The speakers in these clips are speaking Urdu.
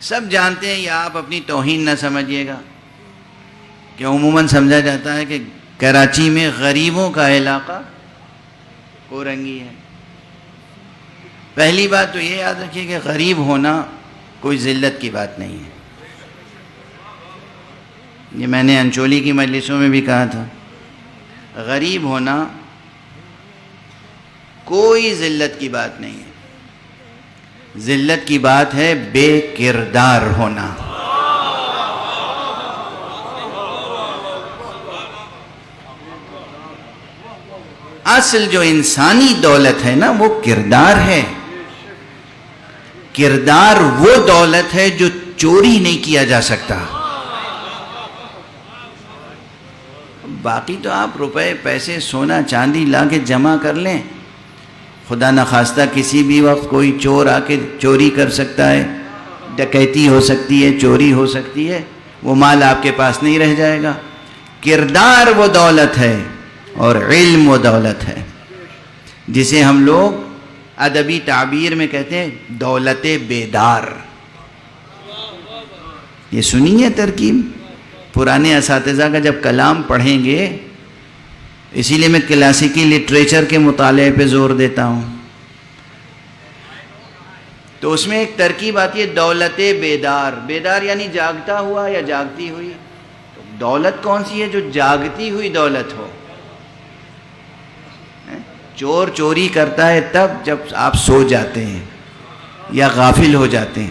سب جانتے ہیں، یا آپ اپنی توہین نہ سمجھیے گا کہ عموماً سمجھا جاتا ہے کہ کراچی میں غریبوں کا علاقہ کورنگی ہے۔ پہلی بات تو یہ یاد رکھیے کہ غریب ہونا کوئی ذلت کی بات نہیں ہے۔ یہ میں نے انچولی کی مجلسوں میں بھی کہا تھا، غریب ہونا کوئی ذلت کی بات نہیں ہے، ذلت کی بات ہے بے کردار ہونا۔ اصل جو انسانی دولت ہے نا وہ کردار ہے۔ کردار وہ دولت ہے جو چوری نہیں کیا جا سکتا۔ باقی تو آپ روپے پیسے سونا چاندی لا کے جمع کر لیں، خدا نخواستہ کسی بھی وقت کوئی چور آ کے چوری کر سکتا ہے، ڈکیتی ہو سکتی ہے، چوری ہو سکتی ہے، وہ مال آپ کے پاس نہیں رہ جائے گا۔ کردار وہ دولت ہے اور علم وہ دولت ہے جسے ہم لوگ ادبی تعبیر میں کہتے ہیں دولت بیدار۔ یہ سنی ہے ترکیب؟ پرانے اساتذہ کا جب کلام پڑھیں گے، اسی لیے میں کلاسیکی لٹریچر کے مطالعے پہ زور دیتا ہوں، تو اس میں ایک ترکیب آتی ہے دولت بیدار۔ بیدار یعنی جاگتا ہوا یا جاگتی ہوئی۔ تو دولت کون سی ہے؟ جو جاگتی ہوئی دولت ہو۔ چور چوری کرتا ہے تب جب آپ سو جاتے ہیں یا غافل ہو جاتے ہیں۔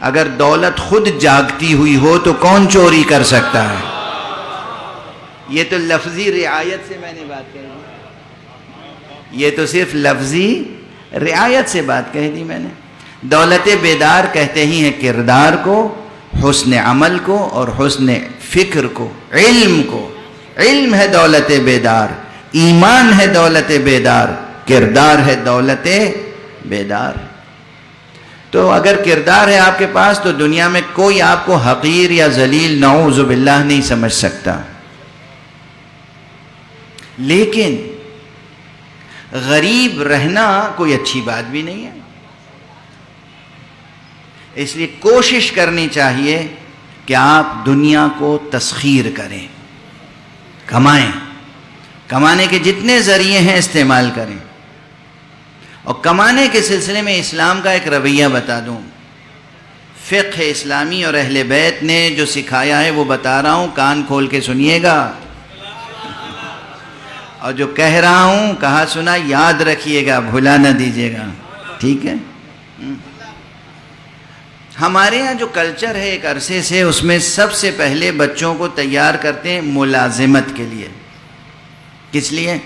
اگر دولت خود جاگتی ہوئی ہو تو کون چوری کر سکتا ہے؟ یہ تو لفظی رعایت سے میں نے بات کہی دی، یہ تو صرف لفظی رعایت سے بات کہہ دی میں نے۔ دولت بیدار کہتے ہی ہیں کردار کو، حسن عمل کو اور حسن فکر کو، علم کو۔ علم ہے دولت بیدار، ایمان ہے دولت بیدار، کردار ہے دولت بیدار۔ تو اگر کردار ہے آپ کے پاس تو دنیا میں کوئی آپ کو حقیر یا ذلیل نعوذ باللہ نہیں سمجھ سکتا۔ لیکن غریب رہنا کوئی اچھی بات بھی نہیں ہے، اس لیے کوشش کرنی چاہیے کہ آپ دنیا کو تسخیر کریں، کمائیں، کمانے کے جتنے ذریعے ہیں استعمال کریں۔ اور کمانے کے سلسلے میں اسلام کا ایک رویہ بتا دوں، فقہ اسلامی اور اہل بیت نے جو سکھایا ہے وہ بتا رہا ہوں، کان کھول کے سنیے گا، اور جو کہہ رہا ہوں کہا سنا یاد رکھیے گا، بھلا نہ دیجیے گا، ٹھیک ہے؟ ہمارے ہاں جو کلچر ہے ایک عرصے سے، اس میں سب سے پہلے بچوں کو تیار کرتے ہیں ملازمت کے لیے۔ کس لیے؟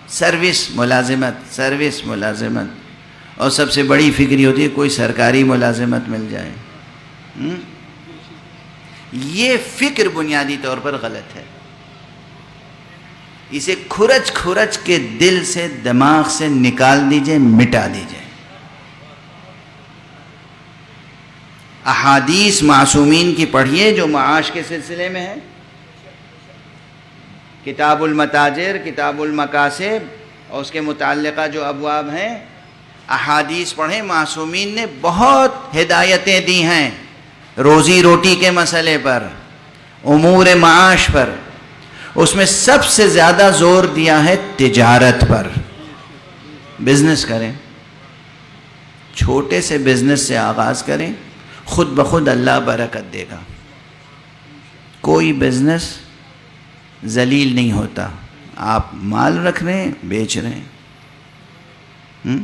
سروس ملازمت، سروس ملازمت، اور سب سے بڑی فکر ہوتی ہے کوئی سرکاری ملازمت مل جائے۔ یہ فکر بنیادی طور پر غلط ہے، اسے کھرچ کھرچ کے دل سے دماغ سے نکال دیجئے، مٹا دیجئے۔ احادیث معصومین کی پڑھیے جو معاش کے سلسلے میں ہے، کتاب المتاجر، کتاب المکاسب اور اس کے متعلقہ جو ابواب ہیں، احادیث پڑھیں، معصومین نے بہت ہدایتیں دی ہیں روزی روٹی کے مسئلے پر، امور معاش پر۔ اس میں سب سے زیادہ زور دیا ہے تجارت پر، بزنس کریں، چھوٹے سے بزنس سے آغاز کریں، خود بخود اللہ برکت دے گا۔ کوئی بزنس ذلیل نہیں ہوتا، آپ مال رکھ رہے ہیں، بیچ رہے ہیں۔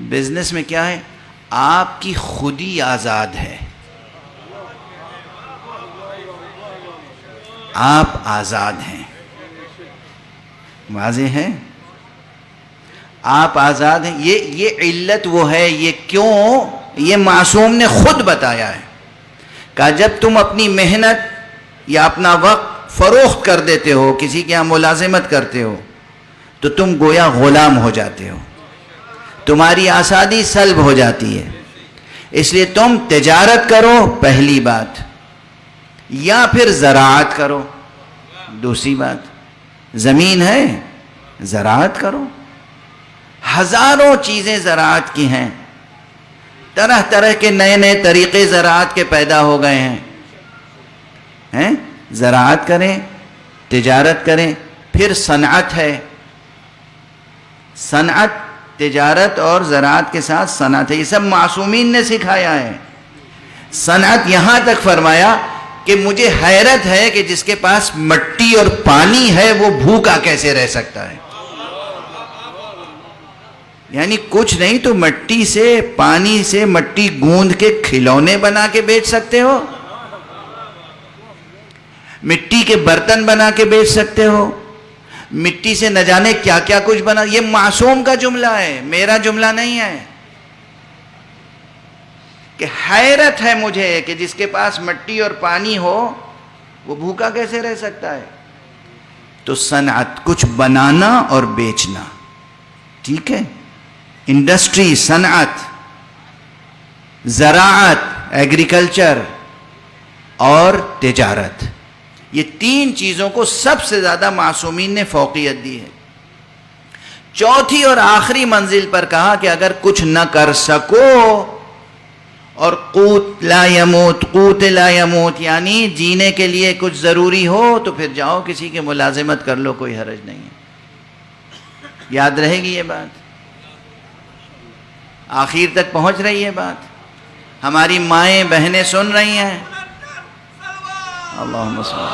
بزنس میں کیا ہے؟ آپ کی خودی آزاد ہے، آپ آزاد ہیں، واضح ہے؟ آپ آزاد ہیں۔ یہ علت وہ ہے، یہ کیوں؟ یہ معصوم نے خود بتایا ہے، کہا جب تم اپنی محنت یا اپنا وقت فروخت کر دیتے ہو، کسی کے یہاں ملازمت کرتے ہو، تو تم گویا غلام ہو جاتے ہو، تمہاری آزادی سلب ہو جاتی ہے۔ اس لیے تم تجارت کرو، پہلی بات، یا پھر زراعت کرو، دوسری بات۔ زمین ہے، زراعت کرو، ہزاروں چیزیں زراعت کی ہیں۔ طرح طرح کے نئے نئے طریقے زراعت کے پیدا ہو گئے ہیں. زراعت کریں، تجارت کریں، پھر صنعت ہے. صنعت، تجارت اور زراعت کے ساتھ صنعت ہے. یہ سب معصومین نے سکھایا ہے. صنعت یہاں تک فرمایا کہ مجھے حیرت ہے کہ جس کے پاس مٹی اور پانی ہے وہ بھوکا کیسے رہ سکتا ہے. یعنی کچھ نہیں تو مٹی سے، پانی سے مٹی گوندھ کے کھلونے بنا کے بیچ سکتے ہو، مٹی کے برتن بنا کے بیچ سکتے ہو، مٹی سے نہ جانے کیا کیا کچھ بنا. یہ معصوم کا جملہ ہے، میرا جملہ نہیں ہے. کہ حیرت ہے مجھے کہ جس کے پاس مٹی اور پانی ہو وہ بھوکا کیسے رہ سکتا ہے. تو صنعت، کچھ بنانا اور بیچنا، ٹھیک ہے. انڈسٹری، صنعت، زراعت، ایگریکلچر اور تجارت، یہ تین چیزوں کو سب سے زیادہ معصومین نے فوقیت دی ہے. چوتھی اور آخری منزل پر کہا کہ اگر کچھ نہ کر سکو اور قوت لا یموت، قوت لا یموت یعنی جینے کے لیے کچھ ضروری ہو تو پھر جاؤ کسی کے ملازمت کر لو، کوئی حرج نہیں ہے. یاد رہے گی یہ بات، آخر تک پہنچ رہی ہے بات. ہماری مائیں بہنیں سن رہی ہیں. اللہم صل.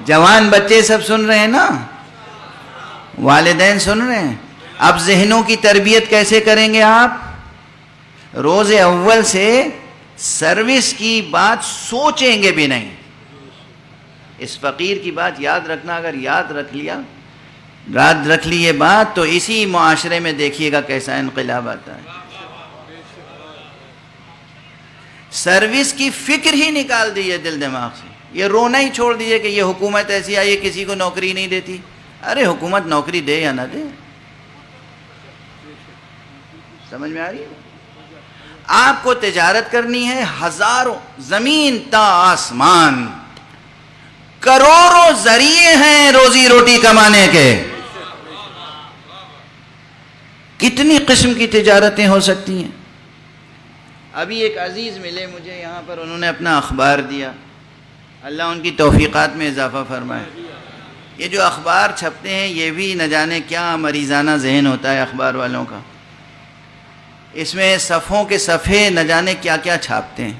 جوان بچے سب سن رہے ہیں نا، والدین سن رہے ہیں. اب ذہنوں کی تربیت کیسے کریں گے آپ؟ روز اول سے سروس کی بات سوچیں گے بھی نہیں. اس فقیر کی بات یاد رکھنا، اگر یاد رکھ لی یہ بات تو اسی معاشرے میں دیکھیے گا کیسا انقلاب آتا ہے. سروس کی فکر ہی نکال دیجئے دل دماغ سے. یہ رونا ہی چھوڑ دیجئے کہ یہ حکومت ایسی آئی ہے کسی کو نوکری نہیں دیتی. ارے حکومت نوکری دے یا نہ دے، سمجھ میں آ رہی ہے؟ آپ کو تجارت کرنی ہے، ہزاروں، زمین تا آسمان، کروڑوں ذریعے ہیں روزی روٹی کمانے کے. کتنی قسم کی تجارتیں ہو سکتی ہیں. ابھی ایک عزیز ملے مجھے یہاں پر، انہوں نے اپنا اخبار دیا، اللہ ان کی توفیقات میں اضافہ فرمائے. یہ جو اخبار چھپتے ہیں یہ بھی نہ جانے کیا مریضانہ ذہن ہوتا ہے اخبار والوں کا. اس میں صفحوں کے صفحے نہ جانے کیا کیا چھاپتے ہیں.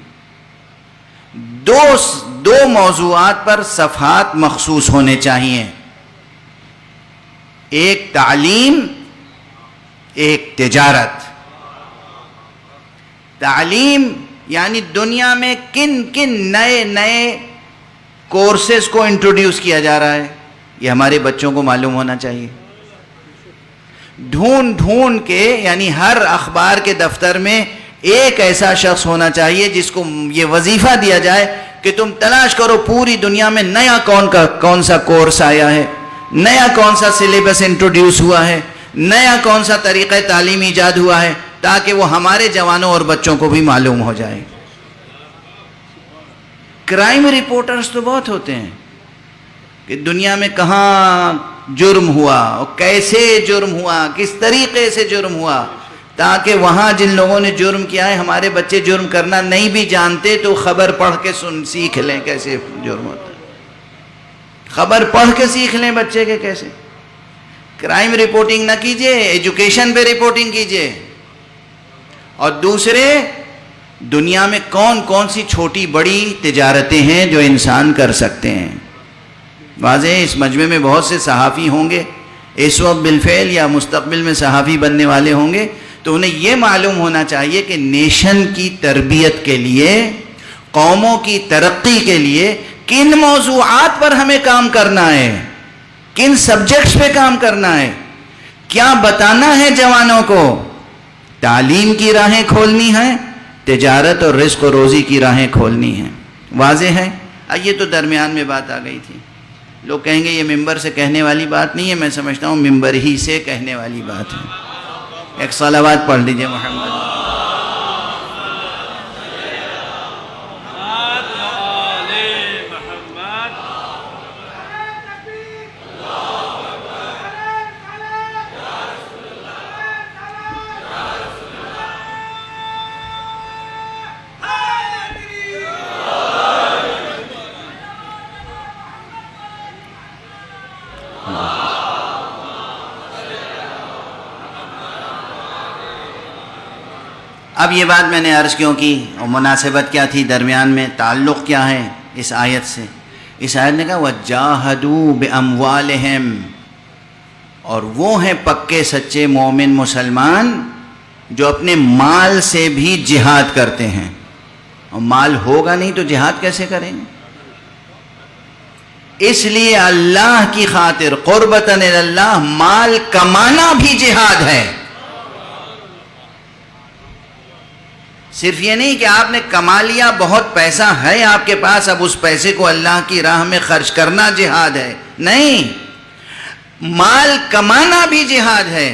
دو موضوعات پر صفحات مخصوص ہونے چاہیے، ایک تعلیم، ایک تجارت. تعلیم یعنی دنیا میں کن کن نئے کورسز کو انٹروڈیوس کیا جا رہا ہے یہ ہمارے بچوں کو معلوم ہونا چاہیے. ڈھونڈ کے، یعنی ہر اخبار کے دفتر میں ایک ایسا شخص ہونا چاہیے جس کو یہ وظیفہ دیا جائے کہ تم تلاش کرو پوری دنیا میں نیا کون سا کورس آیا ہے، نیا کون سا سلیبس انٹروڈیوس ہوا ہے، نیا کون سا طریقہ تعلیم ایجاد ہوا ہے، تاکہ وہ ہمارے جوانوں اور بچوں کو بھی معلوم ہو جائے. کرائم رپورٹرز تو بہت ہوتے ہیں کہ دنیا میں کہاں جرم ہوا اور کیسے جرم ہوا، کس طریقے سے جرم ہوا، تاکہ وہاں جن لوگوں نے جرم کیا ہے ہمارے بچے جرم کرنا نہیں بھی جانتے تو خبر پڑھ کے سیکھ لیں کیسے جرم ہوتا ہے. خبر پڑھ کے سیکھ لیں بچے کے کیسے. کرائم رپورٹنگ نہ کیجئے، ایجوکیشن پہ رپورٹنگ کیجئے. اور دوسرے، دنیا میں کون سی چھوٹی بڑی تجارتیں ہیں جو انسان کر سکتے ہیں. واضح ہے اس مجمع میں بہت سے صحافی ہوں گے اس وقت بالفعل یا مستقبل میں صحافی بننے والے ہوں گے، تو انہیں یہ معلوم ہونا چاہیے کہ نیشن کی تربیت کے لیے، قوموں کی ترقی کے لیے کن موضوعات پر ہمیں کام کرنا ہے، کن سبجیکٹس پہ کام کرنا ہے، کیا بتانا ہے جوانوں کو. تعلیم کی راہیں کھولنی ہیں، تجارت اور رزق و روزی کی راہیں کھولنی ہیں. واضح ہے؟ یہ تو درمیان میں بات آ گئی تھی. لوگ کہیں گے یہ ممبر سے کہنے والی بات نہیں ہے، میں سمجھتا ہوں ممبر ہی سے کہنے والی بات ہے. ایک صلوات پڑھ لیجئے محمد. اب یہ بات میں نے عرض کیوں کی اور مناسبت کیا تھی درمیان میں، تعلق کیا ہے اس آیت سے؟ اس آیت نے کہا وَجَاهَدُوا بِأَمْوَالِهِمْ، اور وہ ہیں پکے سچے مومن مسلمان جو اپنے مال سے بھی جہاد کرتے ہیں، اور مال ہوگا نہیں تو جہاد کیسے کریں گے؟ اس لیے اللہ کی خاطر قربتاً اللہ مال کمانا بھی جہاد ہے۔ صرف یہ نہیں کہ آپ نے کما لیا، بہت پیسہ ہے آپ کے پاس، اب اس پیسے کو اللہ کی راہ میں خرچ کرنا جہاد ہے، نہیں، مال کمانا بھی جہاد ہے۔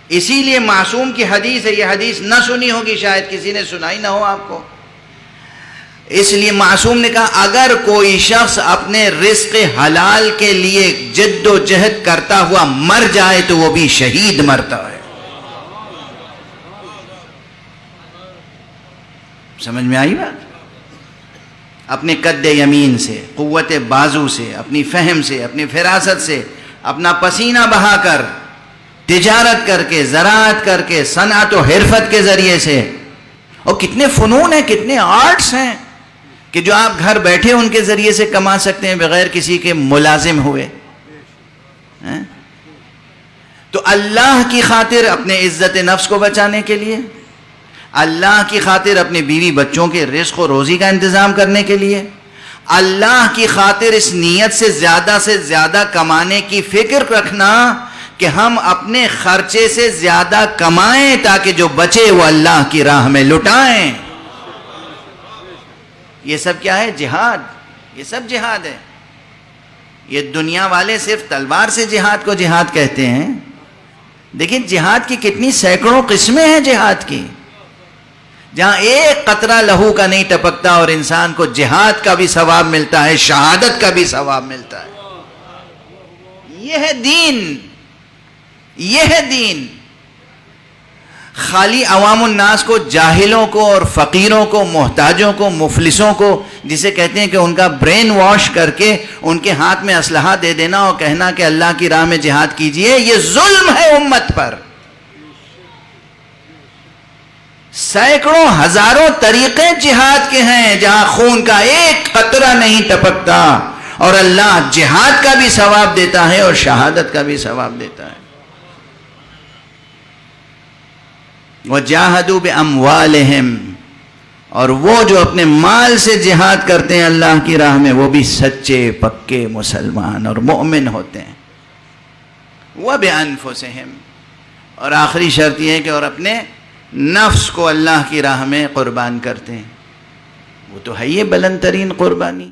اسی لیے معصوم کی حدیث ہے، یہ حدیث نہ سنی ہوگی، شاید کسی نے سنائی نہ ہو آپ کو۔ اس لیے معصوم نے کہا اگر کوئی شخص اپنے رزق حلال کے لیے جد و جہد کرتا ہوا مر جائے تو وہ بھی شہید مرتا ہے۔ سمجھ میں آئی بات؟ اپنے قد یمین سے، قوت بازو سے، اپنی فہم سے، اپنی فراست سے، اپنا پسینہ بہا کر، تجارت کر کے، زراعت کر کے، صنعت و حرفت کے ذریعے سے، اور کتنے فنون ہیں، کتنے آرٹس ہیں کہ جو آپ گھر بیٹھے ان کے ذریعے سے کما سکتے ہیں بغیر کسی کے ملازم ہوئے۔ تو اللہ کی خاطر اپنے عزت نفس کو بچانے کے لیے، اللہ کی خاطر اپنے بیوی بچوں کے رزق و روزی کا انتظام کرنے کے لیے، اللہ کی خاطر اس نیت سے زیادہ کمانے کی فکر رکھنا کہ ہم اپنے خرچے سے زیادہ کمائیں تاکہ جو بچے وہ اللہ کی راہ میں لٹائیں۔ یہ سب کیا ہے؟ جہاد۔ یہ سب جہاد ہے۔ یہ دنیا والے صرف تلوار سے جہاد کو جہاد کہتے ہیں، دیکھیں جہاد کی کتنی سینکڑوں قسمیں ہیں جہاد کی، جہاں ایک قطرہ لہو کا نہیں ٹپکتا اور انسان کو جہاد کا بھی ثواب ملتا ہے، شہادت کا بھی ثواب ملتا ہے۔ یہ ہے دین، یہ ہے دین۔ خالی عوام الناس کو، جاہلوں کو اور فقیروں کو، محتاجوں کو، مفلسوں کو، جسے کہتے ہیں کہ ان کا برین واش کر کے ان کے ہاتھ میں اسلحہ دے دینا اور کہنا کہ اللہ کی راہ میں جہاد کیجئے، یہ ظلم ہے امت پر۔ سینکڑوں ہزاروں طریقے جہاد کے ہیں جہاں خون کا ایک قطرہ نہیں ٹپکتا، اور اللہ جہاد کا بھی ثواب دیتا ہے اور شہادت کا بھی ثواب دیتا ہے۔ وَجَاهَدُوا بِأَمْوَالِهِمْ، اور وہ جو اپنے مال سے جہاد کرتے ہیں اللہ کی راہ میں وہ بھی سچے پکے مسلمان اور مومن ہوتے ہیں۔ وَبِأَنفُسِهِمْ، اور آخری شرط یہ ہے کہ اور اپنے نفس کو اللہ کی راہ میں قربان کرتے ہیں، وہ تو ہے یہ بلند ترین قربانی۔